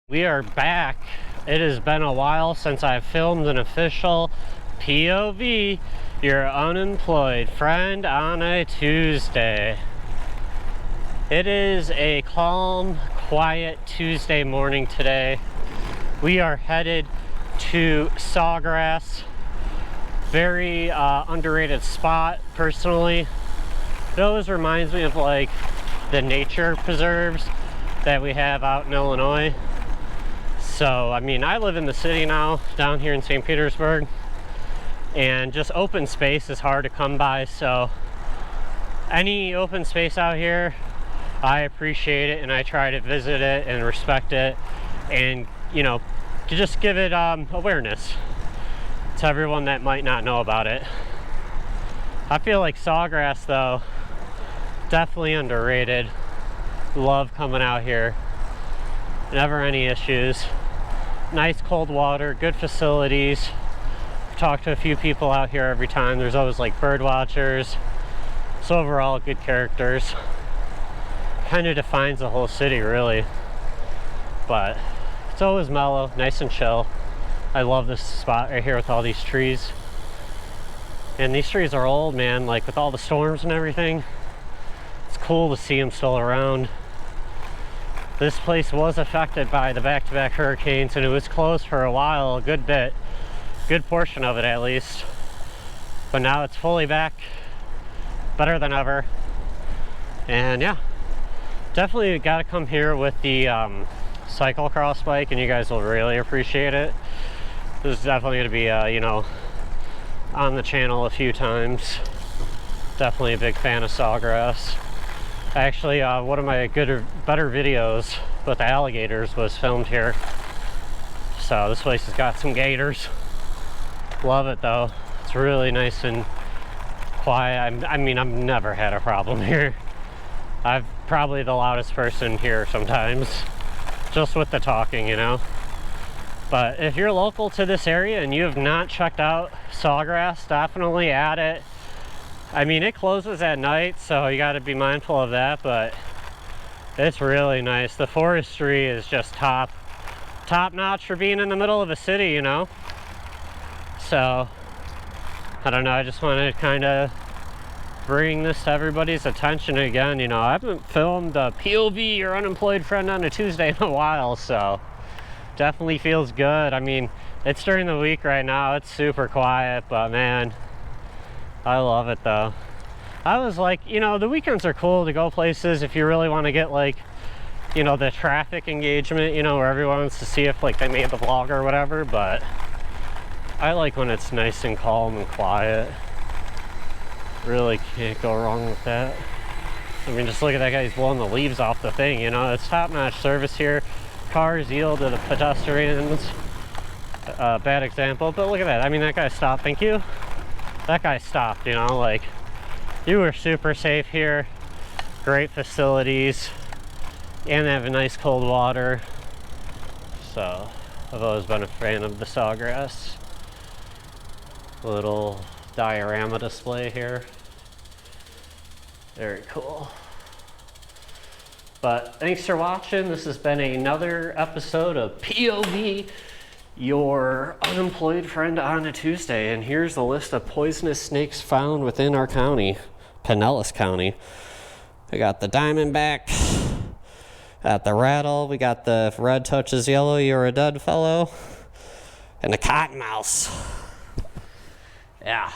We are back. It has been a while since I've filmed an official POV, your unemployed friend on a Tuesday. It is a calm, quiet Tuesday morning today. We are headed to Sawgrass. Very underrated spot, personally. It always reminds me of like the nature preserves that we have out in Illinois. So, I mean, I live in the city now, down here in St. Petersburg, and just open space is hard to come by, so any open space out here, I appreciate it, and I try to visit it and respect it, and, you know, to just give it awareness to everyone that might not know about it. I feel like Sawgrass, though, definitely underrated. Love coming out here. Never any issues. Nice cold water, good facilities. Talk to a few people out here every time. There's always like bird watchers. So overall, good characters. Kind of defines the whole city, really. But it's always mellow, nice and chill. I love this spot right here with all these trees. And these trees are old, man, like with all the storms and everything. It's cool to see them still around. This place was affected by the back-to-back hurricanes, and it was closed for a while, a good bit, good portion of it at least. But now it's fully back, better than ever. And yeah, definitely got to come here with the cyclocross bike, and you guys will really appreciate it. This is definitely going to be, you know, on the channel a few times. Definitely a big fan of Sawgrass. Actually, one of my better videos with alligators was filmed here. So this place has got some gators. Love it though. It's really nice and quiet. I mean, I've never had a problem here. I'm probably the loudest person here sometimes, just with the talking, you know. But if you're local to this area and you have not checked out Sawgrass, definitely add it. I mean, it closes at night, so you got to be mindful of that, but it's really nice. The forestry is just top notch for being in the middle of a city, you know. So I don't know, I just want to kind of bring this to everybody's attention again. You know, I haven't filmed a POV, your unemployed friend on a Tuesday, in a while, so definitely feels good. I mean, it's during the week right now, it's super quiet, but man, I love it though. I was like, you know, the weekends are cool to go places if you really want to get like, you know, the traffic engagement, you know, where everyone wants to see if like they made the vlog or whatever, but I like when it's nice and calm and quiet. Really can't go wrong with that. I mean, just look at that guy, he's blowing the leaves off the thing, you know, it's top-notch service here. Cars yield to the pedestrians. Bad example, but look at that. I mean, that guy stopped, thank you. That guy stopped, you know, like, you were super safe here. Great facilities, and they have a nice cold water. So, I've always been a fan of the Sawgrass. Little diorama display here. Very cool. But thanks for watching. This has been another episode of POV, your unemployed friend on a Tuesday. And here's the list of poisonous snakes found within our county, Pinellas County. We got the diamondback, got the rattle, we got the red touches yellow, you're a dead fellow, and the cottonmouth. Yeah.